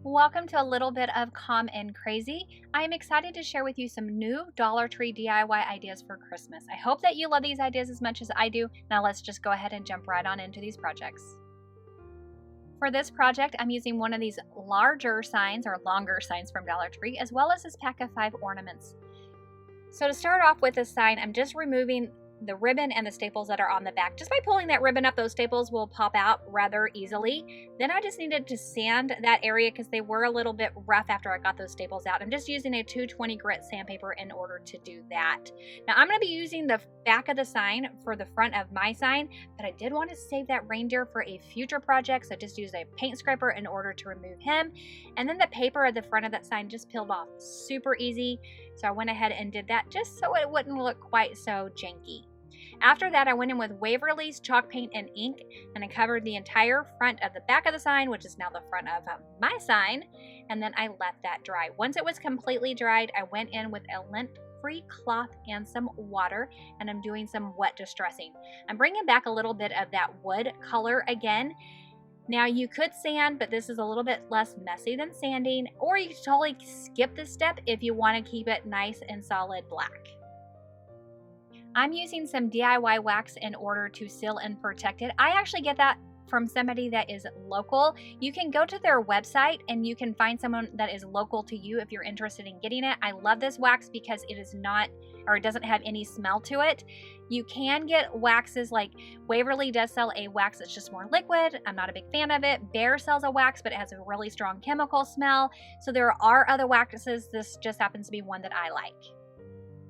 Welcome to a little bit of Calm and Crazy. I am excited to share with you some new Dollar Tree DIY ideas for Christmas. I hope that you love these ideas as much as I do. Now let's just go ahead and jump right on into these projects. For this project, I'm using one of these larger signs or longer signs from Dollar Tree, as well as this pack of 5 ornaments. So to start off with this sign, I'm just removing the ribbon and the staples that are on the back. Just by pulling that ribbon up, those staples will pop out rather easily. Then I just needed to sand that area because they were a little bit rough after I got those staples out. I'm just using a 220 grit sandpaper in order to do that. Now I'm going to be using the back of the sign for the front of my sign, but I did want to save that reindeer for a future project, so I just used a paint scraper in order to remove him. And then the paper at the front of that sign just peeled off super easy, so I went ahead and did that just so it wouldn't look quite so janky. After that, I went in with Waverly's chalk paint and ink, and I covered the entire front of the back of the sign, which is now the front of my sign, and then I let that dry. Once it was completely dried, I went in with a lint-free cloth and some water, and I'm doing some wet distressing. I'm bringing back a little bit of that wood color again. Now you could sand, but this is a little bit less messy than sanding, or you could totally skip this step if you want to keep it nice and solid black. I'm using some DIY wax in order to seal and protect it. I actually get that from somebody that is local. You can go to their website and you can find someone that is local to you if you're interested in getting it. I love this wax because it is not, or it doesn't have any smell to it. You can get waxes, like Waverly does sell a wax that's just more liquid. I'm not a big fan of it. Bear sells a wax, but it has a really strong chemical smell. So there are other waxes. This just happens to be one that I like.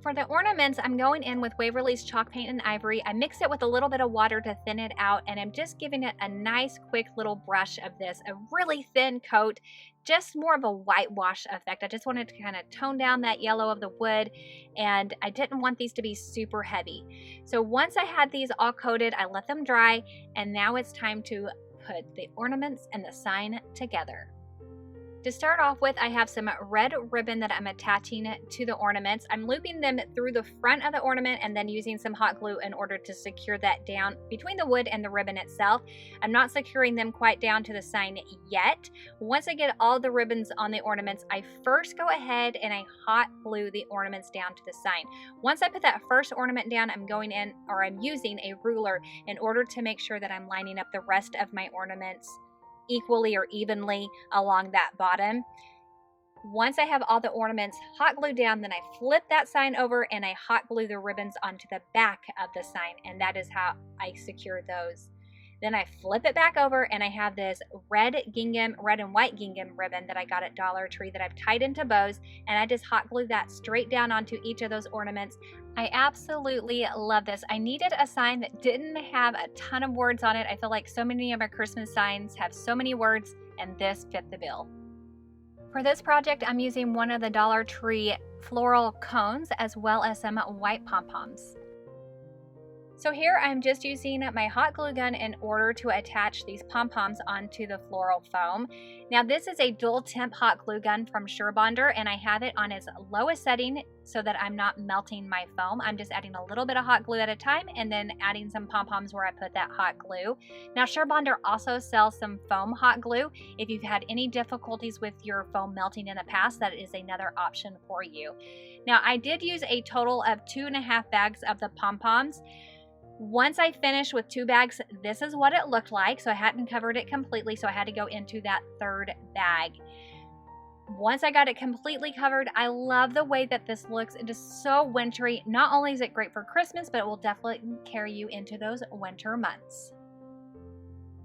For the ornaments, I'm going in with Waverly's chalk paint and ivory. I mix it with a little bit of water to thin it out, and I'm just giving it a nice quick little brush of this, a really thin coat, just more of a whitewash effect. I just wanted to kind of tone down that yellow of the wood, and I didn't want these to be super heavy. So once I had these all coated, I let them dry, and now it's time to put the ornaments and the sign together. To start off with, I have some red ribbon that I'm attaching to the ornaments. I'm looping them through the front of the ornament and then using some hot glue in order to secure that down between the wood and the ribbon itself. I'm not securing them quite down to the sign yet. Once I get all the ribbons on the ornaments, I first go ahead and I hot glue the ornaments down to the sign. Once I put that first ornament down, I'm using a ruler in order to make sure that I'm lining up the rest of my ornaments equally or evenly along that bottom. Once I have all the ornaments hot glued down, then I flip that sign over and I hot glue the ribbons onto the back of the sign, and that is how I secure those. Then I flip it back over and I have this red and white gingham ribbon that I got at Dollar Tree that I've tied into bows, and I just hot glue that straight down onto each of those ornaments. I absolutely love this. I needed a sign that didn't have a ton of words on it. I feel like so many of my Christmas signs have so many words, and this fit the bill. For this project, I'm using one of the Dollar Tree floral cones as well as some white pom-poms. So here I'm just using my hot glue gun in order to attach these pom-poms onto the floral foam. Now this is a dual temp hot glue gun from SureBonder, and I have it on its lowest setting so that I'm not melting my foam. I'm just adding a little bit of hot glue at a time and then adding some pom-poms where I put that hot glue. Now SureBonder also sells some foam hot glue. If you've had any difficulties with your foam melting in the past, that is another option for you. Now I did use a total of 2.5 bags of the pom-poms. Once I finished with 2 bags, this is what it looked like. So I hadn't covered it completely, so I had to go into that 3rd bag. Once I got it completely covered, I love the way that this looks. It is so wintry. Not only is it great for Christmas, but it will definitely carry you into those winter months.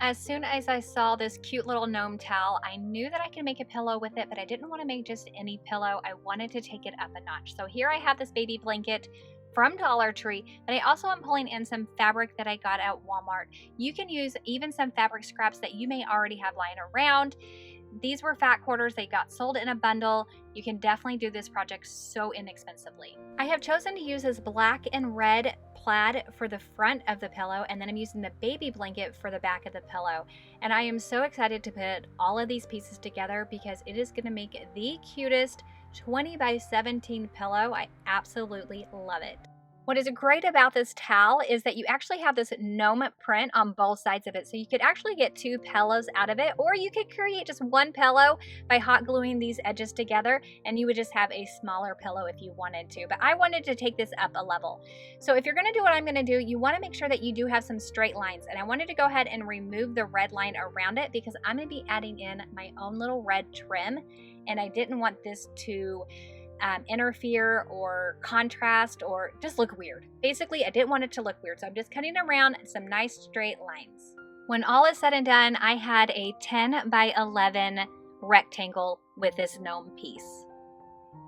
As soon as I saw this cute little gnome towel, I knew that I could make a pillow with it, but I didn't want to make just any pillow. I wanted to take it up a notch. So here I have this baby blanket from Dollar Tree, but I also am pulling in some fabric that I got at Walmart. You can use even some fabric scraps that you may already have lying around. These were fat quarters. They got sold in a bundle. You can definitely do this project so inexpensively. I have chosen to use this black and red plaid for the front of the pillow, and then I'm using the baby blanket for the back of the pillow. And I am so excited to put all of these pieces together because it is going to make the cutest 20 by 17 pillow. I absolutely love it. What is great about this towel is that you actually have this gnome print on both sides of it. So you could actually get 2 pillows out of it, or you could create just 1 pillow by hot gluing these edges together, and you would just have a smaller pillow if you wanted to. But I wanted to take this up a level. So if you're gonna do what I'm gonna do, you wanna make sure that you do have some straight lines. And I wanted to go ahead and remove the red line around it because I'm gonna be adding in my own little red trim, and I didn't want this to interfere or contrast or just look weird. Basically, I didn't want it to look weird, so I'm just cutting around some nice straight lines. When all is said and done, I had a 10 by 11 rectangle with this gnome piece.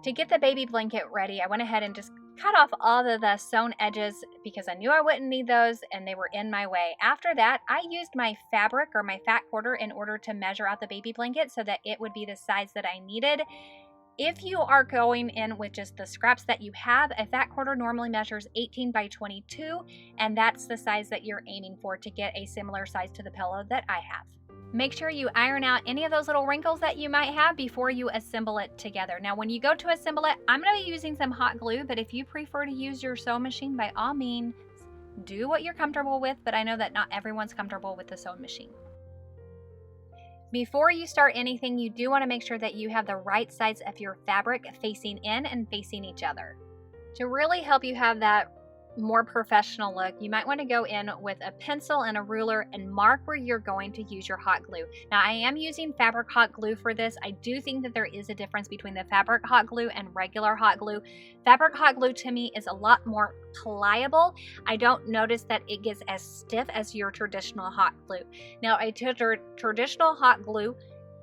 To get the baby blanket ready, I went ahead and just cut off all of the sewn edges because I knew I wouldn't need those and they were in my way. After that, I used my fabric or my fat quarter in order to measure out the baby blanket so that it would be the size that I needed. If you are going in with just the scraps that you have, a fat quarter normally measures 18 by 22, and that's the size that you're aiming for to get a similar size to the pillow that I have. Make sure you iron out any of those little wrinkles that you might have before you assemble it together. Now, when you go to assemble it, I'm going to be using some hot glue, but if you prefer to use your sewing machine, by all means, do what you're comfortable with, but I know that not everyone's comfortable with the sewing machine. Before you start anything, you do want to make sure that you have the right sides of your fabric facing in and facing each other. To really help you have that more professional look, you might want to go in with a pencil and a ruler and mark where you're going to use your hot glue. Now, I am using fabric hot glue for this. I do think that there is a difference between the fabric hot glue and regular hot glue. Fabric hot glue to me is a lot more pliable. I don't notice that it gets as stiff as your traditional hot glue. Now, a traditional hot glue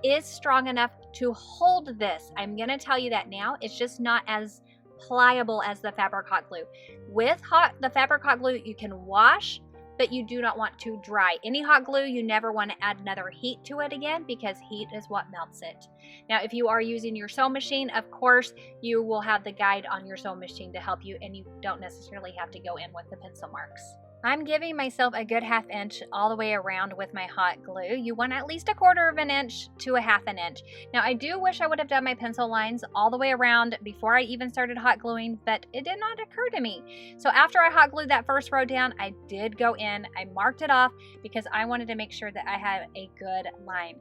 is strong enough to hold this. I'm going to tell you that now. It's just not as pliable as the fabric hot glue. With the fabric hot glue, you can wash, but you do not want to dry. Any hot glue, you never want to add another heat to it again because heat is what melts it. Now, if you are using your sewing machine, of course, you will have the guide on your sewing machine to help you, and you don't necessarily have to go in with the pencil marks. I'm giving myself a good 1/2 inch all the way around with my hot glue. You want at least 1/4 inch to 1/2 inch. Now, I do wish I would have done my pencil lines all the way around before I even started hot gluing, but it did not occur to me. So after I hot glued that first row down, I did go in, I marked it off because I wanted to make sure that I had a good line.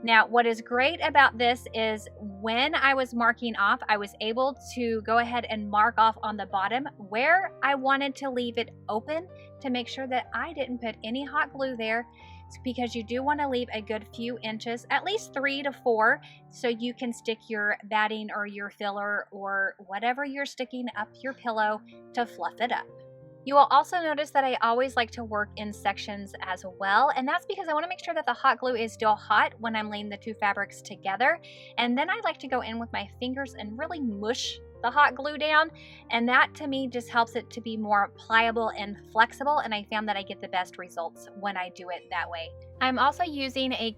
Now, what is great about this is when I was marking off, I was able to go ahead and mark off on the bottom where I wanted to leave it open to make sure that I didn't put any hot glue there, because you do want to leave a good few inches, at least 3 to 4, so you can stick your batting or your filler or whatever you're sticking up your pillow to fluff it up. You will also notice that I always like to work in sections as well, and that's because I want to make sure that the hot glue is still hot when I'm laying the two fabrics together. And then I like to go in with my fingers and really mush the hot glue down, and that to me just helps it to be more pliable and flexible, and I found that I get the best results when I do it that way. I'm also using a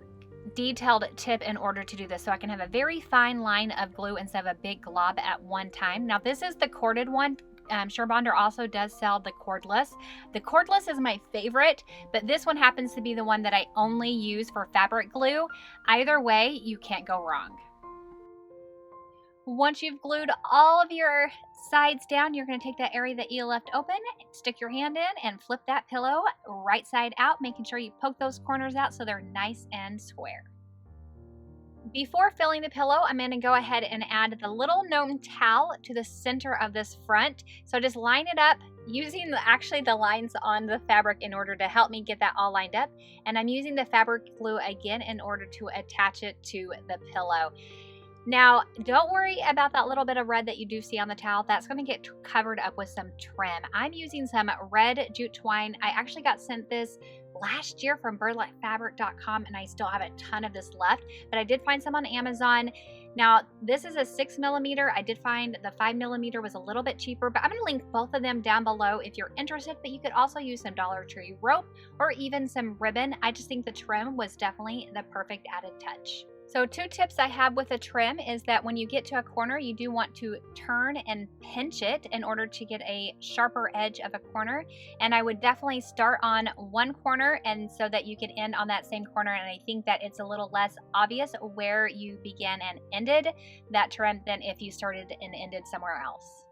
detailed tip in order to do this, so I can have a very fine line of glue instead of a big glob at one time. Now, this is the corded one. SureBonder also does sell the cordless. The cordless is my favorite, but this one happens to be the one that I only use for fabric glue. Either way, you can't go wrong. Once you've glued all of your sides down, you're going to take that area that you left open, stick your hand in, and flip that pillow right side out, making sure you poke those corners out so they're nice and square. Before filling the pillow, I'm going to go ahead and add the little gnome towel to the center of this front. So just line it up using the lines on the fabric in order to help me get that all lined up. And I'm using the fabric glue again in order to attach it to the pillow. Now, don't worry about that little bit of red that you do see on the towel. That's going to get covered up with some trim. I'm using some Red JuteTwine. I actually got sent this last year from birdlightfabric.com, and I still have a ton of this left, but I did find some on Amazon. Now, this is a 6mm. I did find the 5mm was a little bit cheaper, but I'm going to link both of them down below if you're interested, but you could also use some Dollar Tree rope or even some ribbon. I just think the trim was definitely the perfect added touch. So 2 tips I have with a trim is that when you get to a corner, you do want to turn and pinch it in order to get a sharper edge of a corner. And I would definitely start on one corner and so that you can end on that same corner. And I think that it's a little less obvious where you began and ended that trim than if you started and ended somewhere else.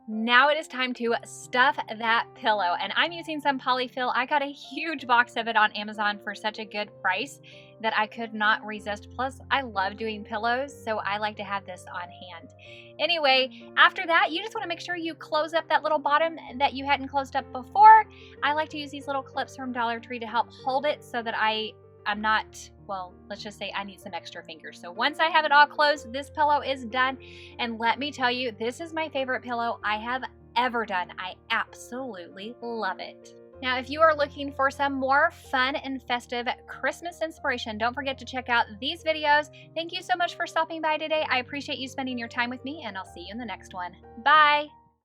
Now it is time to stuff that pillow, and I'm using some polyfill. I got a huge box of it on Amazon for such a good price that I could not resist. Plus, I love doing pillows, so I like to have this on hand. Anyway, after that, you just want to make sure you close up that little bottom that you hadn't closed up before. I like to use these little clips from Dollar Tree to help hold it so that I'm not, well, let's just say I need some extra fingers. So once I have it all closed, this pillow is done. And let me tell you, this is my favorite pillow I have ever done. I absolutely love it. Now, if you are looking for some more fun and festive Christmas inspiration, don't forget to check out these videos. Thank you so much for stopping by today. I appreciate you spending your time with me, and I'll see you in the next one. Bye!